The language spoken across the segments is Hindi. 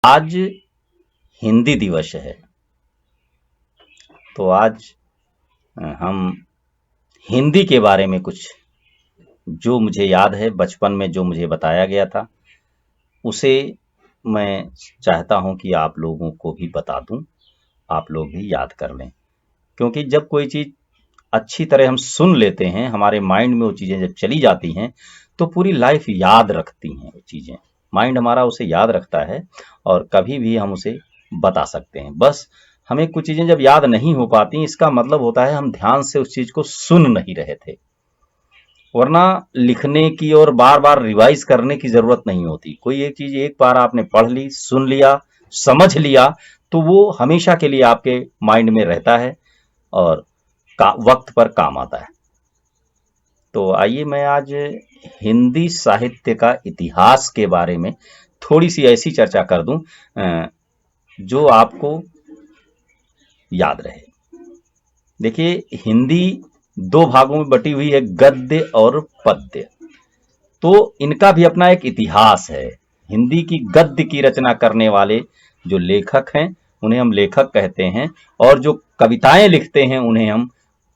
आज हिंदी दिवस है। तो आज हम हिंदी के बारे में कुछ जो मुझे याद है बचपन में जो मुझे बताया गया था उसे मैं चाहता हूं कि आप लोगों को भी बता दूं, आप लोग भी याद कर लें। क्योंकि जब कोई चीज़ अच्छी तरह हम सुन लेते हैं, हमारे माइंड में वो चीज़ें जब चली जाती हैं तो पूरी लाइफ याद रखती हैं वो चीज़ें। माइंड हमारा उसे याद रखता है और कभी भी हम उसे बता सकते हैं। बस हमें कुछ चीज़ें जब याद नहीं हो पाती, इसका मतलब होता है हम ध्यान से उस चीज़ को सुन नहीं रहे थे। वरना लिखने की और बार बार रिवाइज करने की ज़रूरत नहीं होती। कोई एक चीज़ एक बार आपने पढ़ ली, सुन लिया, समझ लिया तो वो हमेशा के लिए आपके माइंड में रहता है और वक्त पर काम आता है। तो आइए मैं आज हिंदी साहित्य का इतिहास के बारे में थोड़ी सी ऐसी चर्चा कर दूं जो आपको याद रहे। देखिए, हिंदी दो भागों में बटी हुई है, गद्य और पद्य। तो इनका भी अपना एक इतिहास है। हिंदी की गद्य की रचना करने वाले जो लेखक हैं उन्हें हम लेखक कहते हैं और जो कविताएं लिखते हैं उन्हें हम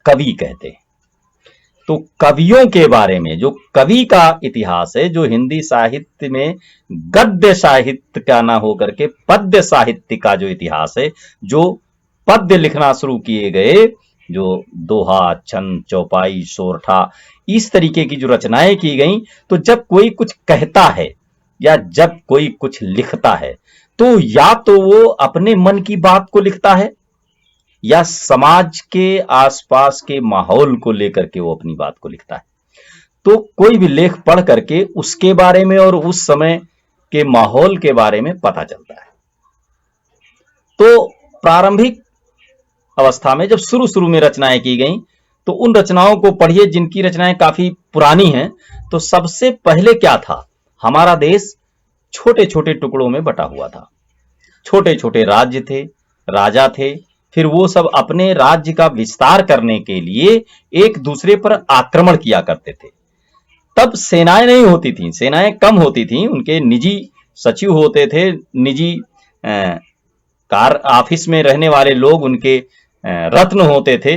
कवि कहते हैं। तो कवियों के बारे में, जो कवि का इतिहास है, जो हिंदी साहित्य में गद्य साहित्य का ना होकर के पद्य साहित्य का जो इतिहास है, जो पद्य लिखना शुरू किए गए, जो दोहा, छंद, चौपाई, सोरठा, इस तरीके की जो रचनाएं की गई, तो जब कोई कुछ कहता है या जब कोई कुछ लिखता है तो या तो वो अपने मन की बात को लिखता है या समाज के आसपास के माहौल को लेकर के वो अपनी बात को लिखता है। तो कोई भी लेख पढ़ करके उसके बारे में और उस समय के माहौल के बारे में पता चलता है। तो प्रारंभिक अवस्था में जब शुरू शुरू में रचनाएं की गई तो उन रचनाओं को पढ़िए जिनकी रचनाएं काफी पुरानी हैं। तो सबसे पहले क्या था, हमारा देश छोटे छोटे टुकड़ों में बटा हुआ था। छोटे छोटे राज्य थे, राजा थे, फिर वो सब अपने राज्य का विस्तार करने के लिए एक दूसरे पर आक्रमण किया करते थे। तब सेनाएं नहीं होती थीं, सेनाएं कम होती थीं, उनके निजी सचिव होते थे, निजी कार ऑफिस में रहने वाले लोग, उनके रत्न होते थे।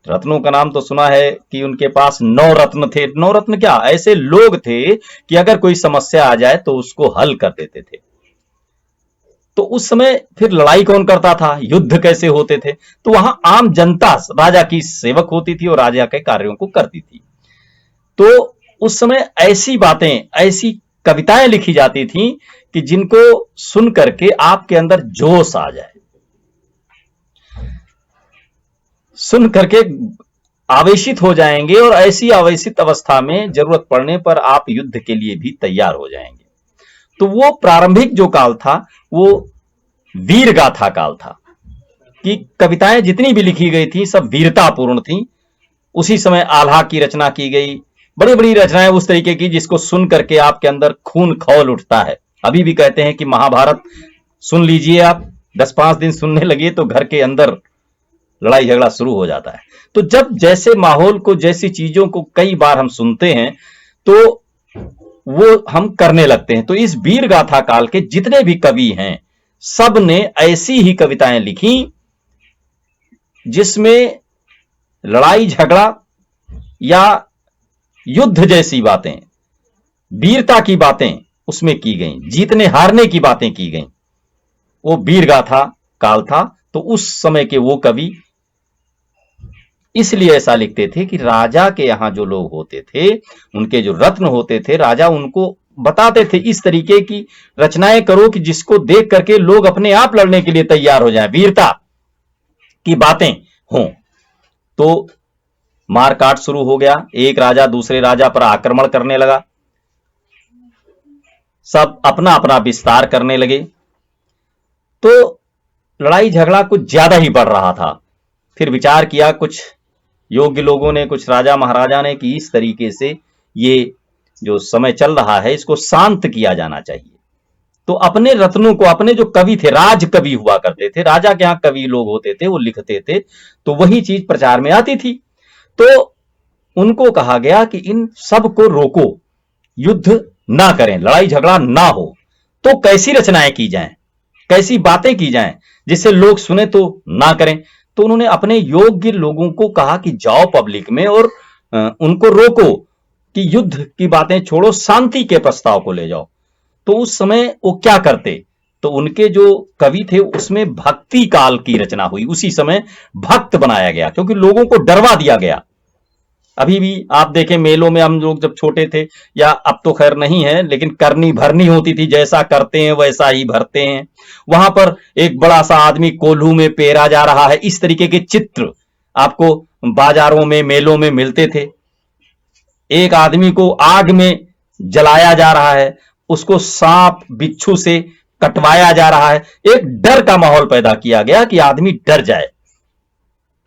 रत्नों का नाम तो सुना है कि उनके पास 9 रत्न थे। 9 रत्न क्या, ऐसे लोग थे कि अगर कोई समस्या आ जाए तो उसको हल कर देते थे। तो उस समय फिर लड़ाई कौन करता था, युद्ध कैसे होते थे, तो वहां आम जनता राजा की सेवक होती थी और राजा के कार्यों को करती थी। तो उस समय ऐसी बातें, ऐसी कविताएं लिखी जाती थी कि जिनको सुन करके आपके अंदर जोश आ जाए, सुन करके आवेशित हो जाएंगे और ऐसी आवेशित अवस्था में जरूरत पड़ने पर आप युद्ध के लिए भी तैयार हो जाएंगे। तो वो प्रारंभिक जो काल था वो वीर गाथा काल था कि कविताएं जितनी भी लिखी गई थी सब वीरतापूर्ण थी। उसी समय आल्हा की रचना की गई, बड़ी बड़ी रचनाएं उस तरीके की जिसको सुन करके आपके अंदर खून खौल उठता है। अभी भी कहते हैं कि महाभारत सुन लीजिए आप, 10-5 दिन सुनने लगे तो घर के अंदर लड़ाई झगड़ा शुरू हो जाता है। तो जब जैसे माहौल को, जैसी चीजों को कई बार हम सुनते हैं तो वो हम करने लगते हैं। तो इस वीर गाथा काल के जितने भी कवि हैं सब ने ऐसी ही कविताएं लिखी जिसमें लड़ाई झगड़ा या युद्ध जैसी बातें, वीरता की बातें उसमें की गई, जीतने हारने की बातें की गई। वो वीर गाथा काल था। तो उस समय के वो कवि इसलिए ऐसा लिखते थे कि राजा के यहां जो लोग होते थे, उनके जो रत्न होते थे, राजा उनको बताते थे इस तरीके की रचनाएं करो कि जिसको देख करके लोग अपने आप लड़ने के लिए तैयार हो जाएं, वीरता की बातें हों। तो मारकाट शुरू हो गया, एक राजा दूसरे राजा पर आक्रमण करने लगा, सब अपना अपना विस्तार करने लगे। तो लड़ाई झगड़ा कुछ ज्यादा ही बढ़ रहा था। फिर विचार किया कुछ योग्य लोगों ने, कुछ राजा महाराजा ने, कि इस तरीके से ये जो समय चल रहा है इसको शांत किया जाना चाहिए। तो अपने रत्नों को, अपने जो कवि थे, राज कवि हुआ करते थे, राजा के यहां कवि लोग होते थे, वो लिखते थे, तो वही चीज प्रचार में आती थी। तो उनको कहा गया कि इन सब को रोको, युद्ध ना करें, लड़ाई झगड़ा ना हो, तो कैसी रचनाएं की जाएं। कैसी बातें की जाएं जिससे लोग सुने तो ना करें। तो उन्होंने अपने योग्य लोगों को कहा कि जाओ पब्लिक में और उनको रोको कि युद्ध की बातें छोड़ो, शांति के प्रस्ताव को ले जाओ। तो उस समय वो क्या करते, तो उनके जो कवि थे उसमें भक्ति काल की रचना हुई। उसी समय भक्त बनाया गया क्योंकि लोगों को डरवा दिया गया। अभी भी आप देखें मेलों में, हम लोग जब छोटे थे, या अब तो खैर नहीं है, लेकिन करनी भरनी होती थी, जैसा करते हैं वैसा ही भरते हैं। वहां पर एक बड़ा सा आदमी कोल्हू में पेरा जा रहा है, इस तरीके के चित्र आपको बाजारों में, मेलों में मिलते थे। एक आदमी को आग में जलाया जा रहा है, उसको सांप बिच्छू से कटवाया जा रहा है। एक डर का माहौल पैदा किया गया कि आदमी डर जाए।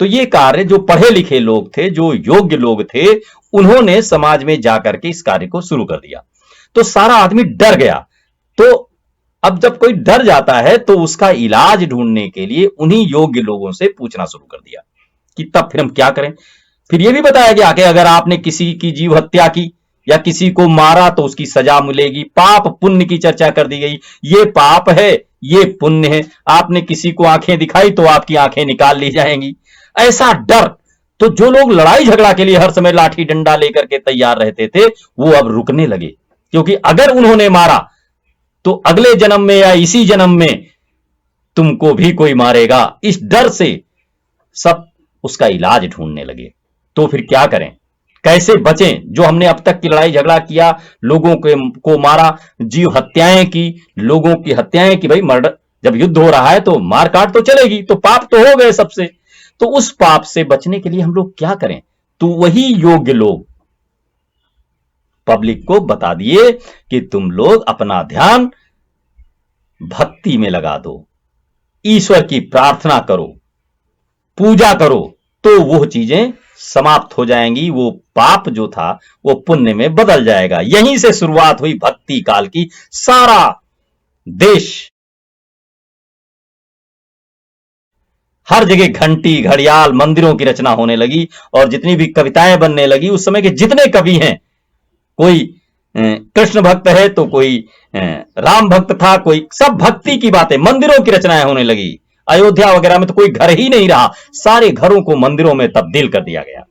तो ये कार्य जो पढ़े लिखे लोग थे, जो योग्य लोग थे, उन्होंने समाज में जाकर के इस कार्य को शुरू कर दिया। तो सारा आदमी डर गया। तो अब जब कोई डर जाता है तो उसका इलाज ढूंढने के लिए उन्हीं योग्य लोगों से पूछना शुरू कर दिया कि तब फिर हम क्या करें। फिर यह भी बताया गया कि अगर आपने किसी की जीव हत्या की या किसी को मारा तो उसकी सजा मिलेगी। पाप पुण्य की चर्चा कर दी गई, ये पाप है, ये पुण्य है। आपने किसी को आंखें दिखाई तो आपकी आंखें निकाल ली जाएंगी। ऐसा डर। तो जो लोग लड़ाई झगड़ा के लिए हर समय लाठी डंडा लेकर के तैयार रहते थे, वो अब रुकने लगे, क्योंकि अगर उन्होंने मारा तो अगले जन्म में या इसी जन्म में तुमको भी कोई मारेगा। इस डर से सब उसका इलाज ढूंढने लगे। तो फिर क्या करें, कैसे बचें? जो हमने अब तक की लड़ाई झगड़ा किया, लोगों को मारा, जीव हत्याएं की, लोगों की हत्याएं की, भाई मर्डर, जब युद्ध हो रहा है तो मार काट तो चलेगी, तो पाप तो हो गए सबसे। तो उस पाप से बचने के लिए हम लोग क्या करें? तो वही योग्य लोग पब्लिक को बता दिए कि तुम लोग अपना ध्यान भक्ति में लगा दो, ईश्वर की प्रार्थना करो, पूजा करो, तो वो चीजें समाप्त हो जाएंगी। वो पाप जो था वो पुण्य में बदल जाएगा। यहीं से शुरुआत हुई भक्ति काल की। सारा देश, हर जगह घंटी, घड़ियाल, मंदिरों की रचना होने लगी और जितनी भी कविताएं बनने लगी। उस समय के जितने कवि हैं, कोई कृष्ण भक्त है तो कोई राम भक्त था, कोई, सब भक्ति की बातें, मंदिरों की रचनाएं होने लगी। अयोध्या वगैरह में तो कोई घर ही नहीं रहा, सारे घरों को मंदिरों में तब्दील कर दिया गया।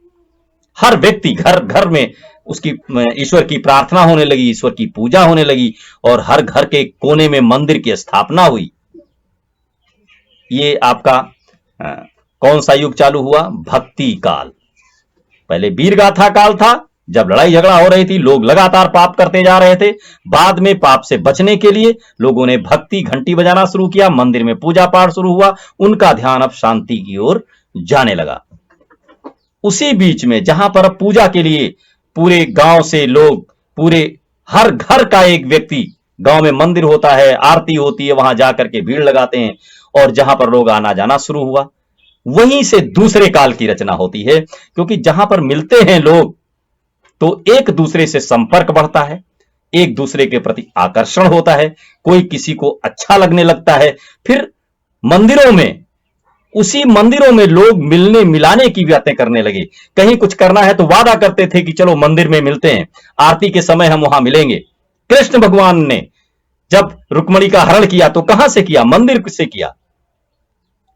हर व्यक्ति घर घर में उसकी ईश्वर की प्रार्थना होने लगी, ईश्वर की पूजा होने लगी और हर घर के कोने में मंदिर की स्थापना हुई। ये आपका कौन सा युग चालू हुआ? भक्ति काल। पहले वीर गाथा काल था, जब लड़ाई झगड़ा हो रही थी, लोग लगातार पाप करते जा रहे थे। बाद में पाप से बचने के लिए लोगों ने भक्ति घंटी बजाना शुरू किया, मंदिर में पूजा पाठ शुरू हुआ, उनका ध्यान अब शांति की ओर जाने लगा। उसी बीच में जहां पर पूजा के लिए पूरे गांव से लोग, पूरे हर घर का एक व्यक्ति, गांव में मंदिर होता है, आरती होती है, वहां जाकर के भीड़ लगाते हैं और जहां पर लोग आना जाना शुरू हुआ, वहीं से दूसरे काल की रचना होती है। क्योंकि जहां पर मिलते हैं लोग तो एक दूसरे से संपर्क बढ़ता है, एक दूसरे के प्रति आकर्षण होता है, कोई किसी को अच्छा लगने लगता है। फिर मंदिरों में, उसी मंदिरों में लोग मिलने मिलाने की बातें करने लगे। कहीं कुछ करना है तो वादा करते थे कि चलो मंदिर में मिलते हैं, आरती के समय हम वहां मिलेंगे। कृष्ण भगवान ने जब रुक्मणी का हरण किया तो कहां से किया? मंदिर से किया।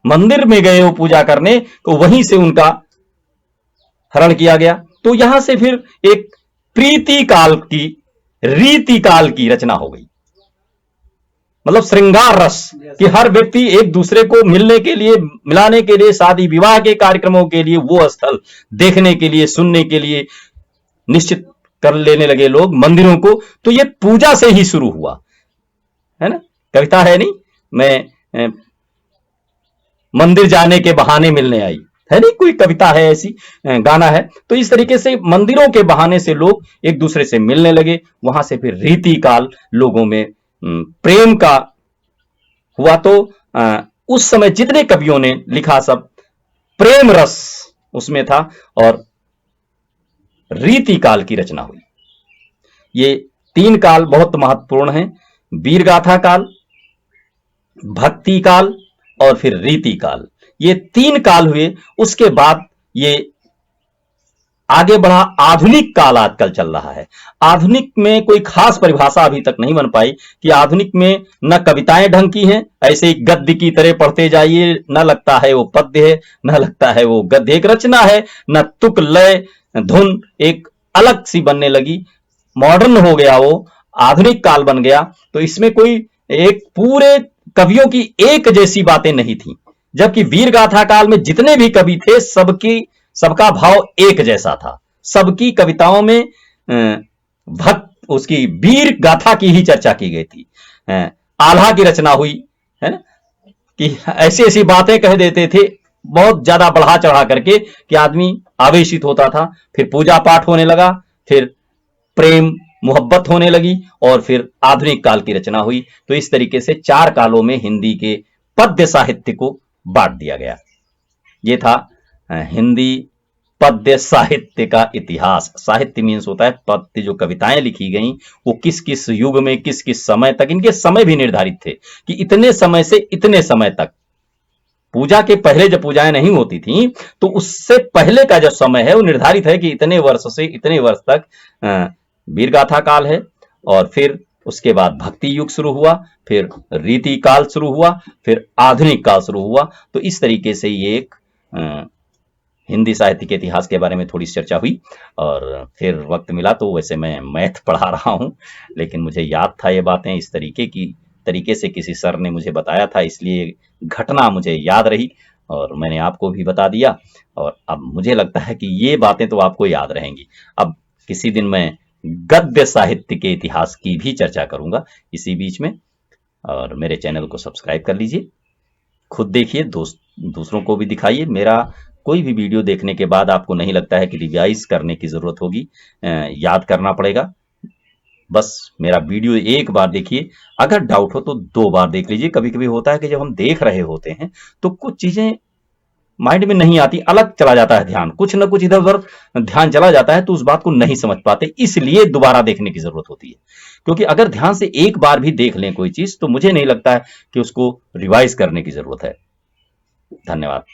मंदिर में गए वो पूजा करने, तो वहीं से उनका हरण किया गया। तो यहां से फिर एक प्रीति काल की, रीति काल की रचना हो गई। मतलब श्रृंगार रस, कि हर व्यक्ति एक दूसरे को मिलने के लिए, मिलाने के लिए, शादी विवाह के कार्यक्रमों के लिए वो स्थल देखने के लिए, सुनने के लिए निश्चित कर लेने लगे लोग मंदिरों को। तो ये पूजा से ही शुरू हुआ है ना। कविता है नहीं, मैं मंदिर जाने के बहाने मिलने आई, है नहीं, कोई कविता है ऐसी, गाना है। तो इस तरीके से मंदिरों के बहाने से लोग एक दूसरे से मिलने लगे। वहां से फिर रीति काल, लोगों में प्रेम का हुआ। तो उस समय जितने कवियों ने लिखा सब प्रेम रस उसमें था और रीति काल की रचना हुई। ये तीन काल बहुत महत्वपूर्ण हैं, वीर गाथा काल, भक्ति काल और फिर रीति काल। ये तीन काल हुए। उसके बाद ये आगे बढ़ा आधुनिक काल आजकल चल रहा है। आधुनिक में कोई खास परिभाषा अभी तक नहीं बन पाई कि आधुनिक में न कविताएं ढंग की हैं, ऐसे ही गद्य की तरह पढ़ते जाइए, न लगता है वो पद्य है, न लगता है वो गद्य, एक रचना है, न तुक लय धुन एक अलग सी बनने लगी, मॉडर्न हो गया वो, आधुनिक काल बन गया। तो इसमें कोई एक पूरे कवियों की एक जैसी बातें नहीं थी, जबकि वीर गाथा काल में जितने भी कवि थे सबका भाव एक जैसा था। सबकी कविताओं में भक्त उसकी वीर गाथा की ही चर्चा की गई थी। आल्हा की रचना हुई है ना, कि ऐसी ऐसी बातें कह देते थे बहुत ज्यादा बढ़ा चढ़ा करके कि आदमी आवेशित होता था। फिर पूजा पाठ होने लगा, फिर प्रेम मोहब्बत होने लगी, और फिर आधुनिक काल की रचना हुई। तो इस तरीके से 4 कालों में हिंदी के पद्य साहित्य को बांट दिया गया। ये था हिंदी पद्य साहित्य का इतिहास। साहित्य मीन्स होता है पद्य, जो कविताएं लिखी गई वो किस किस युग में किस किस समय तक, इनके समय भी निर्धारित थे कि इतने समय से इतने समय तक। पूजा के पहले जब पूजाएं नहीं होती थी तो उससे पहले का जो समय है वो निर्धारित है कि इतने वर्ष से इतने वर्ष तक वीर गाथा काल है, और फिर उसके बाद भक्ति युग शुरू हुआ, फिर रीति काल शुरू हुआ, फिर आधुनिक काल शुरू हुआ। तो इस तरीके से ये एक हिंदी साहित्य के इतिहास के बारे में थोड़ी चर्चा हुई। और फिर वक्त मिला तो वैसे मैं मैथ पढ़ा रहा हूँ, लेकिन मुझे याद था ये बातें इस तरीके से किसी सर ने मुझे बताया था, इसलिए घटना मुझे याद रही और मैंने आपको भी बता दिया। और अब मुझे लगता है कि ये बातें तो आपको याद रहेंगी। अब किसी दिन मैं गद्य साहित्य के इतिहास की भी चर्चा करूंगा इसी बीच में। और मेरे चैनल को सब्सक्राइब कर लीजिए, खुद देखिए, दूसरों को भी दिखाइए। मेरा कोई भी वीडियो देखने के बाद आपको नहीं लगता है कि रिवाइज करने की जरूरत होगी, याद करना पड़ेगा, बस मेरा वीडियो एक बार देखिए। अगर डाउट हो तो 2 बार देख लीजिए। कभी कभी होता है कि जब हम देख रहे होते हैं तो कुछ चीजें माइंड में नहीं आती, अलग चला जाता है ध्यान, कुछ ना कुछ इधर उधर ध्यान चला जाता है, तो उस बात को नहीं समझ पाते, इसलिए दोबारा देखने की जरूरत होती है। क्योंकि अगर ध्यान से एक बार भी देख लें कोई चीज तो मुझे नहीं लगता है कि उसको रिवाइज करने की जरूरत है। धन्यवाद।